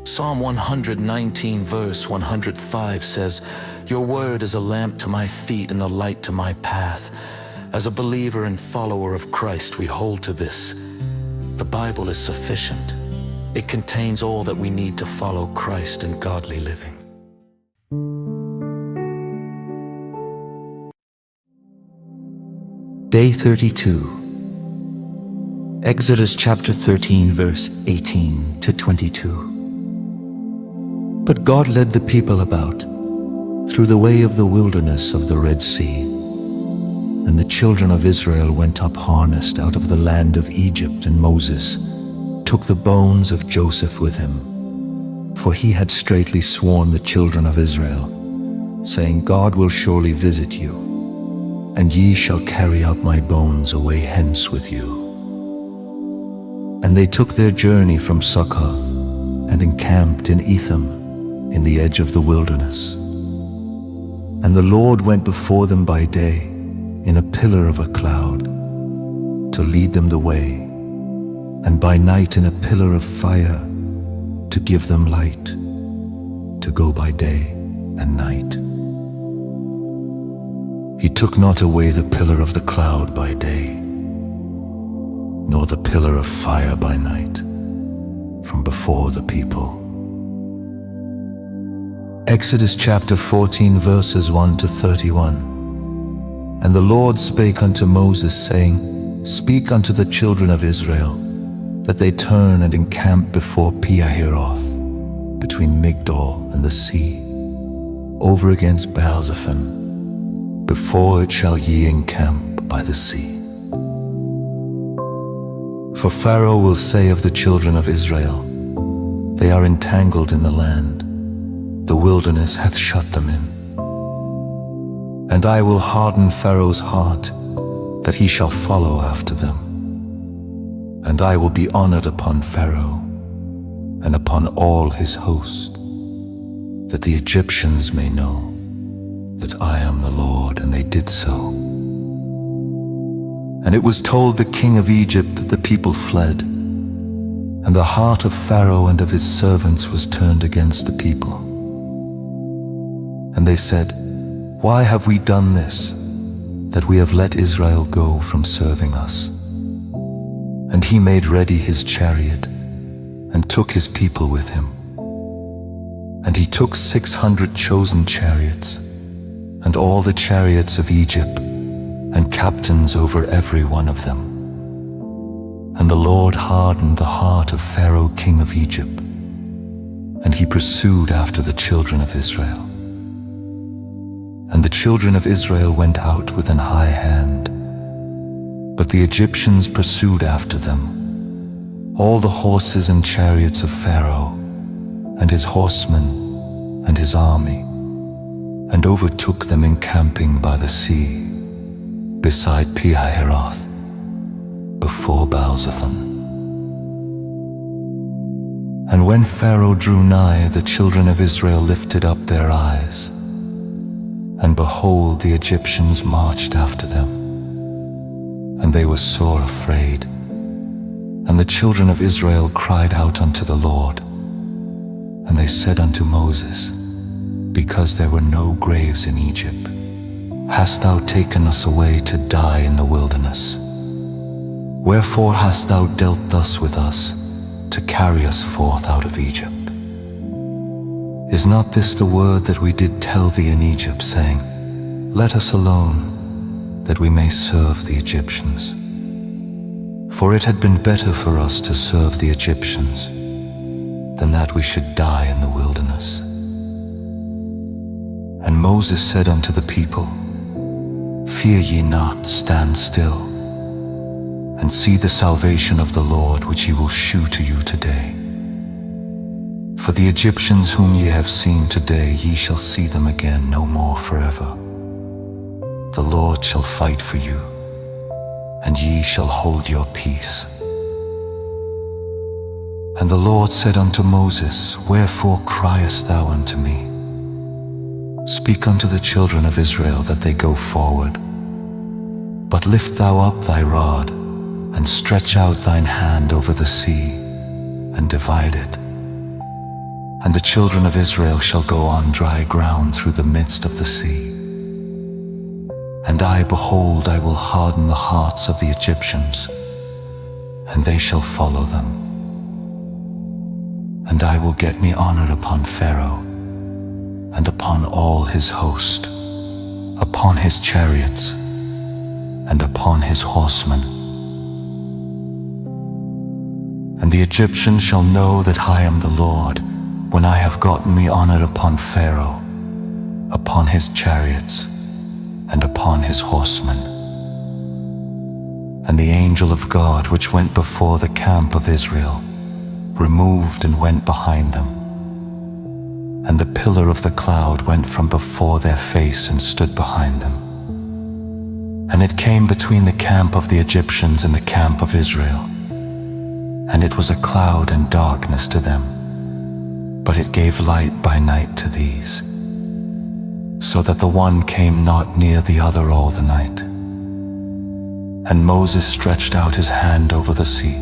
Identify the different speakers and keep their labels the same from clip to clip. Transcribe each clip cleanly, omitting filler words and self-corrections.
Speaker 1: Psalm 119 verse 105 says, "Your word is a lamp to my feet and a light to my path." As a believer and follower of Christ, we hold to this. The Bible is sufficient. It contains all that we need to follow Christ in godly living.
Speaker 2: Day 32. Exodus chapter 13 verse 18 to 22. But God led the people about through the way of the wilderness of the Red Sea. And the children of Israel went up harnessed out of the land of Egypt, and Moses took the bones of Joseph with him, for he had straitly sworn the children of Israel, saying, God will surely visit you, and ye shall carry up my bones away hence with you. And they took their journey from Succoth, and encamped in Etham, in the edge of the wilderness. And the Lord went before them by day, in a pillar of a cloud, to lead them the way, and by night in a pillar of fire, to give them light, to go by day and night. He took not away the pillar of the cloud by day, nor the pillar of fire by night, from before the people. Exodus chapter 14 verses 1 to 31. And the Lord spake unto Moses, saying, Speak unto the children of Israel, that they turn and encamp before Pihahiroth, between Migdol and the sea, over against Baalzephon, before it shall ye encamp by the sea. For Pharaoh will say of the children of Israel, They are entangled in the land, the wilderness hath shut them in. And I will harden Pharaoh's heart, that he shall follow after them. And I will be honored upon Pharaoh, and upon all his host, that the Egyptians may know that I am the Lord. And they did so. And it was told the king of Egypt that the people fled, and the heart of Pharaoh and of his servants was turned against the people. And they said, Why have we done this, that we have let Israel go from serving us? And he made ready his chariot, and took his people with him. And he took 600 chosen chariots, and all the chariots of Egypt, and captains over every one of them. And the Lord hardened the heart of Pharaoh king of Egypt, and he pursued after the children of Israel. And the children of Israel went out with an high hand, but the Egyptians pursued after them, all the horses and chariots of Pharaoh, and his horsemen, and his army, and overtook them encamping by the sea, beside Pihahiroth, before Baalzephon. And when Pharaoh drew nigh, the children of Israel lifted up their eyes, and behold, the Egyptians marched after them. And they were sore afraid. And the children of Israel cried out unto the Lord. And they said unto Moses, Because there were no graves in Egypt, hast thou taken us away to die in the wilderness? Wherefore hast thou dealt thus with us, to carry us forth out of Egypt? Is not this the word that we did tell thee in Egypt, saying, Let us alone, that we may serve the Egyptians? For it had been better for us to serve the Egyptians, than that we should die in the wilderness. And Moses said unto the people, Fear ye not, stand still, and see the salvation of the Lord, which he will shew to you today. For the Egyptians whom ye have seen today, ye shall see them again no more forever. The Lord shall fight for you, and ye shall hold your peace. And the Lord said unto Moses, Wherefore criest thou unto me? Speak unto the children of Israel that they go forward. But lift thou up thy rod, and stretch out thine hand over the sea, and divide it. And the children of Israel shall go on dry ground through the midst of the sea. And I, behold, I will harden the hearts of the Egyptians, and they shall follow them. And I will get me honor upon Pharaoh, and upon all his host, upon his chariots, and upon his horsemen. And the Egyptians shall know that I am the Lord, when I have gotten me honor upon Pharaoh, upon his chariots, and upon his horsemen. And the angel of God, which went before the camp of Israel, removed and went behind them. And the pillar of the cloud went from before their face and stood behind them. And it came between the camp of the Egyptians and the camp of Israel. And it was a cloud and darkness to them, but it gave light by night to these, so that the one came not near the other all the night. And Moses stretched out his hand over the sea,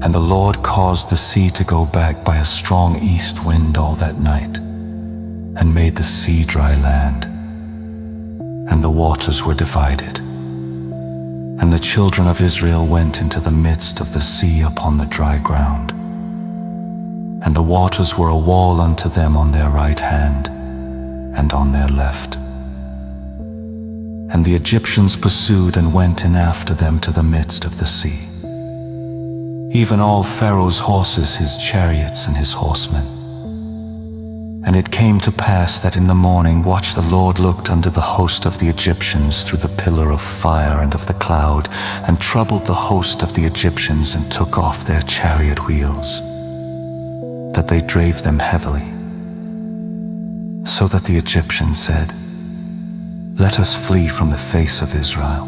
Speaker 2: and the Lord caused the sea to go back by a strong east wind all that night, and made the sea dry land, and the waters were divided. And the children of Israel went into the midst of the sea upon the dry ground, and the waters were a wall unto them on their right hand and on their left. And the Egyptians pursued and went in after them to the midst of the sea, even all Pharaoh's horses, his chariots, and his horsemen. And it came to pass that in the morning watch the Lord looked unto the host of the Egyptians through the pillar of fire and of the cloud, and troubled the host of the Egyptians, and took off their chariot wheels, that they drave them heavily. So that the Egyptians said, Let us flee from the face of Israel,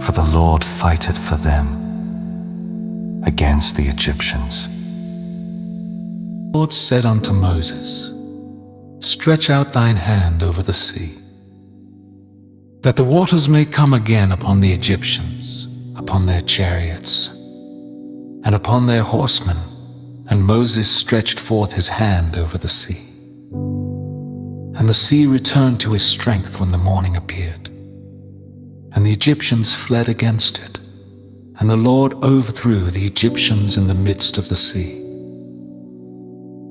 Speaker 2: for the Lord fighteth for them against the Egyptians.
Speaker 3: The Lord said unto Moses, Stretch out thine hand over the sea, that the waters may come again upon the Egyptians, upon their chariots, and upon their horsemen. And Moses stretched forth his hand over the sea. And the sea returned to his strength when the morning appeared. And the Egyptians fled against it. And the Lord overthrew the Egyptians in the midst of the sea.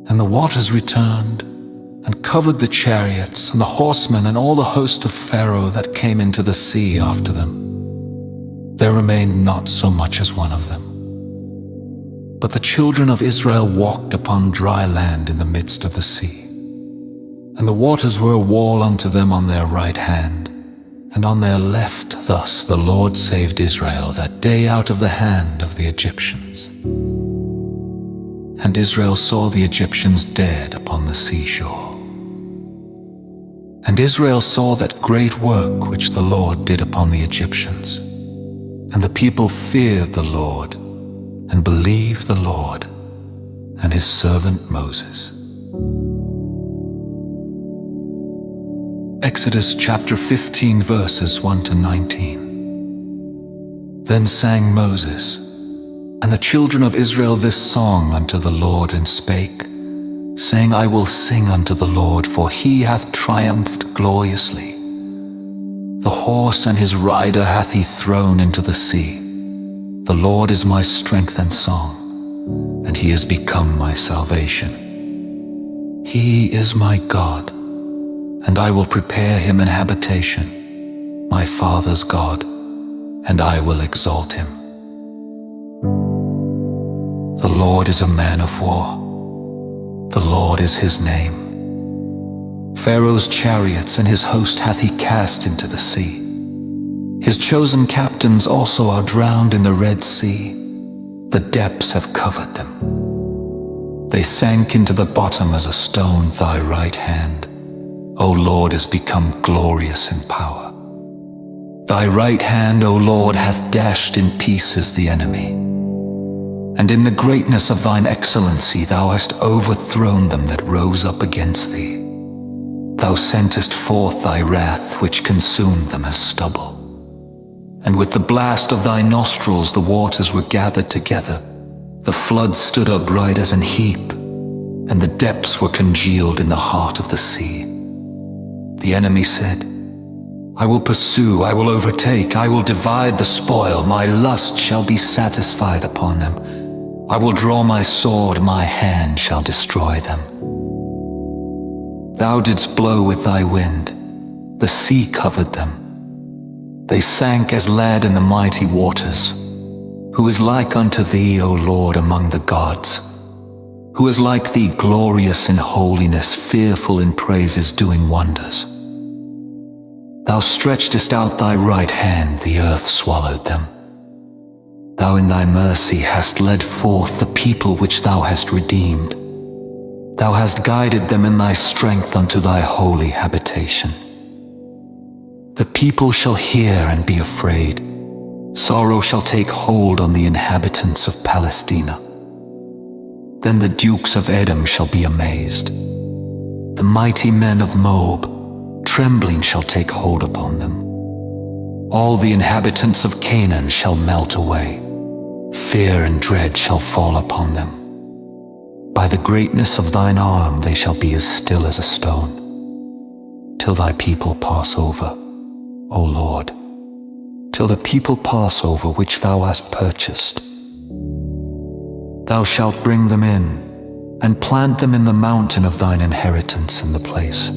Speaker 3: And the waters returned, and covered the chariots, and the horsemen, and all the host of Pharaoh that came into the sea after them. There remained not so much as one of them. But the children of Israel walked upon dry land in the midst of the sea. And the waters were a wall unto them on their right hand, and on their left. Thus the Lord saved Israel that day out of the hand of the Egyptians. And Israel saw the Egyptians dead upon the seashore. And Israel saw that great work which the Lord did upon the Egyptians. And the people feared the Lord, and believed the Lord and his servant Moses. Exodus chapter 15 verses 1 to 19. Then sang Moses and the children of Israel this song unto the Lord, and spake, saying, I will sing unto the Lord, for he hath triumphed gloriously. The horse and his rider hath he thrown into the sea. The Lord is my strength and song, and he is become my salvation. He is my God, and I will prepare him an habitation, my father's God, and I will exalt him. The Lord is a man of war. The Lord is his name. Pharaoh's chariots and his host hath he cast into the sea. His chosen captains also are drowned in the Red Sea. The depths have covered them. They sank into the bottom as a stone. Thy right hand, O Lord, is become glorious in power. Thy right hand, O Lord, hath dashed in pieces the enemy. And in the greatness of thine excellency thou hast overthrown them that rose up against thee. Thou sentest forth thy wrath, which consumed them as stubble.
Speaker 2: and with the blast of thy nostrils the waters were gathered together. The floods stood upright as an heap, and the depths were congealed in the heart of the sea. The enemy said, I will pursue, I will overtake, I will divide the spoil, my lust shall be satisfied upon them. I will draw my sword, my hand shall destroy them. Thou didst blow with thy wind, the sea covered them. They sank as lead in the mighty waters. Who is like unto thee, O Lord, among the gods? Who is like thee, glorious in holiness, fearful in praises, doing wonders? Thou stretchedst out thy right hand, the earth swallowed them. Thou in thy mercy hast led forth the people which thou hast redeemed. Thou hast guided them in thy strength unto thy holy habitation. The people shall hear and be afraid. Sorrow shall take hold on the inhabitants of Palestina. Then the dukes of Edom shall be amazed. The mighty men of Moab, trembling shall take hold upon them. All the inhabitants of Canaan shall melt away. Fear and dread shall fall upon them. By the greatness of thine arm they shall be as still as a stone, till thy people pass over, O Lord, till the people pass over which thou hast purchased. Thou shalt bring them in, and plant them in the mountain of thine inheritance in the place,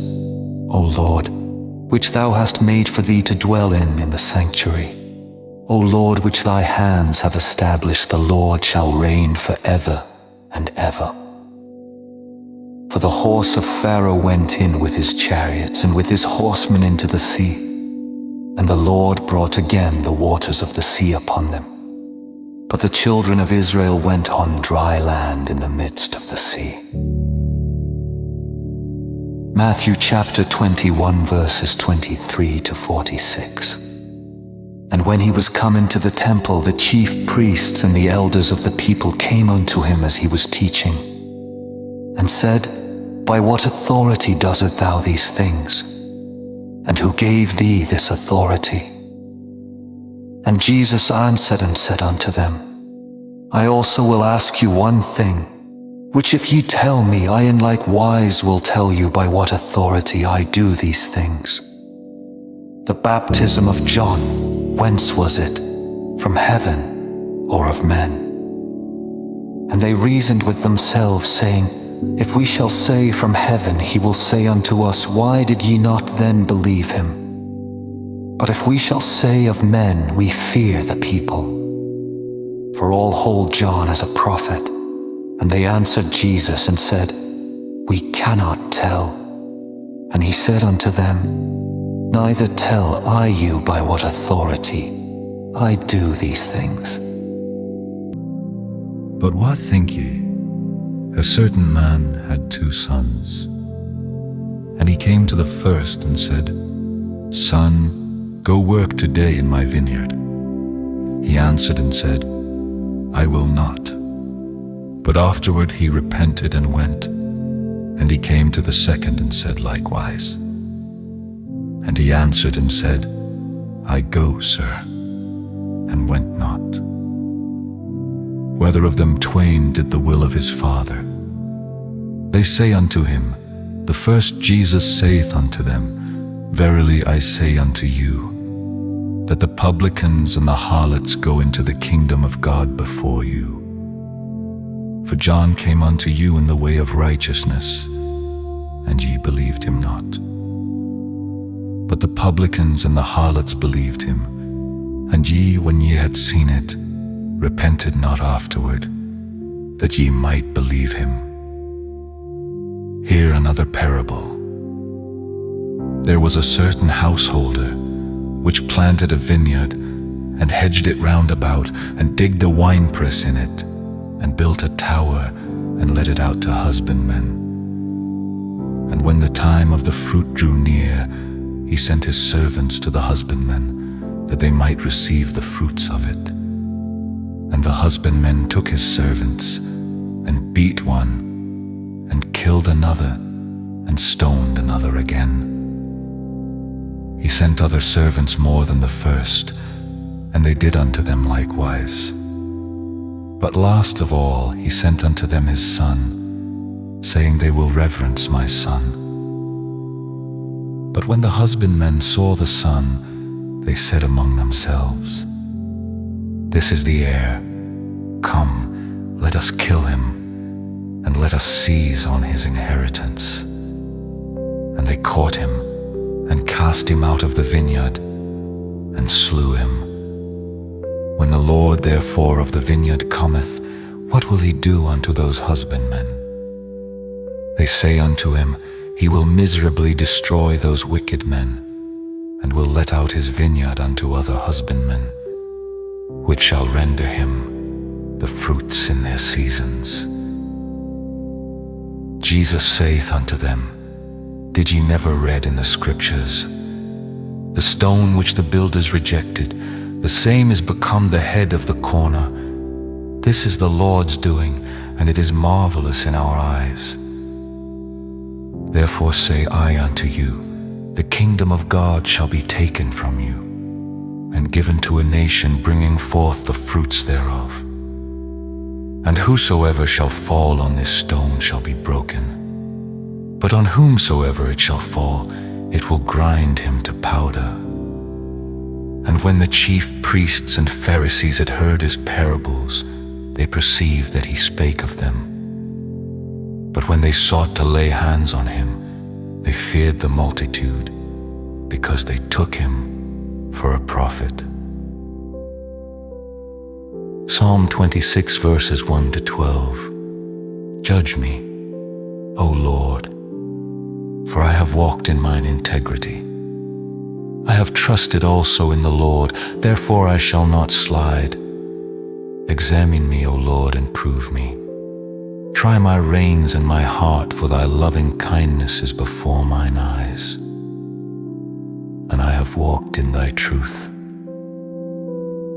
Speaker 2: O Lord, which thou hast made for thee to dwell in the sanctuary. O Lord, which thy hands have established, the Lord shall reign forever and ever. For the horse of Pharaoh went in with his chariots and with his horsemen into the sea, and the Lord brought again the waters of the sea upon them. But the children of Israel went on dry land in the midst of the sea. Matthew chapter 21 verses 23 to 46. And when he was come into the temple, the chief priests and the elders of the people came unto him as he was teaching, and said, By what authority doest thou these things? And who gave thee this authority? And Jesus answered and said unto them, I also will ask you one thing, which if ye tell me, I in like wise will tell you by what authority I do these things. The baptism of John, whence was it? From heaven or of men? And they reasoned with themselves, saying, If we shall say from heaven, he will say unto us, Why did ye not then believe him? But if we shall say of men, we fear the people. For all hold John as a prophet. And they answered Jesus and said, We cannot tell. And he said unto them, Neither tell I you by what authority I do these things.
Speaker 4: But what think ye? A certain man had 2 sons. And he came to the first and said, Son, go work today in my vineyard. He answered and said, I will not. But afterward he repented and went. And he came to the second and said likewise. And he answered and said, I go, sir, and went not. Whether of them twain did the will of his father? They say unto him, The first. Jesus saith unto them, Verily I say unto you, that the publicans and the harlots go into the kingdom of God before you. For John came unto you in the way of righteousness, and ye believed him not. But the publicans and the harlots believed him, and ye, when ye had seen it, repented not afterward, that ye might believe him. Hear another parable. There was a certain householder, which planted a vineyard, and hedged it round about, and digged a winepress in it, and built a tower, and let it out to husbandmen. And when the time of the fruit drew near, he sent his servants to the husbandmen, that they might receive the fruits of it. And the husbandmen took his servants, and beat one, and killed another, and stoned another again. He sent other servants more than the first, they did unto them likewise. But last of all he sent unto them his son, saying, They will reverence my son. But when the husbandmen saw the son, they said among themselves, This is the heir. Come, let us kill him, and let us seize on his inheritance. And they caught him, and cast him out of the vineyard, and slew him. When the Lord therefore of the vineyard cometh, what will he do unto those husbandmen? They say unto him, He will miserably destroy those wicked men, and will let out his vineyard unto other husbandmen, which shall render him the fruits in their seasons. Jesus saith unto them, Did ye never read in the Scriptures, The stone which the builders rejected, the same is become the head of the corner. This is the Lord's doing, and it is marvelous in our eyes. Therefore say I unto you, the kingdom of God shall be taken from you, and given to a nation bringing forth the fruits thereof. And whosoever shall fall on this stone shall be broken, but on whomsoever it shall fall, it will grind him to powder. And when the chief priests and Pharisees had heard his parables, they perceived that he spake of them. But when they sought to lay hands on him, they feared the multitude, because they took him for a prophet. Psalm 26 verses 1 to 12. Judge me, O Lord, for I have walked in mine integrity. I have trusted also in the Lord, therefore I shall not slide. Examine me, O Lord, and prove me. Try my reins and my heart, for thy loving kindness is before mine eyes. And I have walked in thy truth.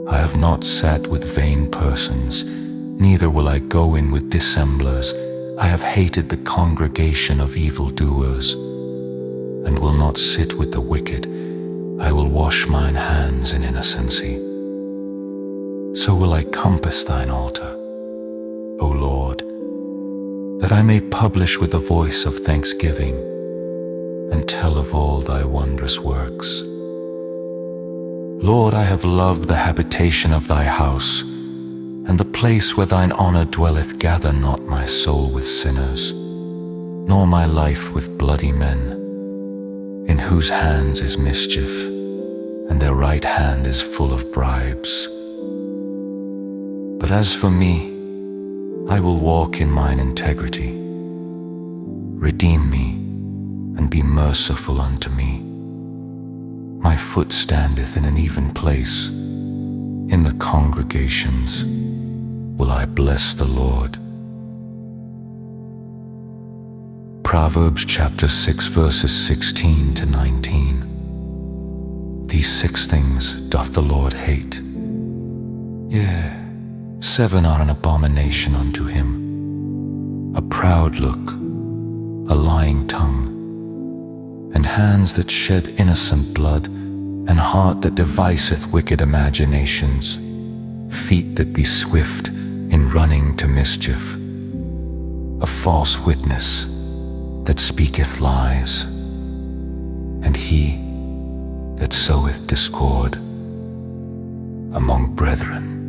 Speaker 4: I have not sat with vain persons, neither will I go in with dissemblers. I have hated the congregation of evildoers, and will not sit with the wicked. I will wash mine hands in innocency. So will I compass thine altar, O Lord, that I may publish with the voice of thanksgiving, and tell of all thy wondrous works. Lord, I have loved the habitation of thy house, and the place where thine honor dwelleth. Gather not my soul with sinners, nor my life with bloody men, in whose hands is mischief, and their right hand is full of bribes. But as for me, I will walk in mine integrity. Redeem me, and be merciful unto me. My foot standeth in an even place. In the congregations will I bless the Lord. Proverbs chapter 6 verses 16 to 19. These 6 things doth the Lord hate. Yea, 7 are an abomination unto him: a proud look, a lying tongue, and hands that shed innocent blood, and heart that deviseth wicked imaginations, feet that be swift in running to mischief, a false witness that speaketh lies, and he that soweth discord among brethren.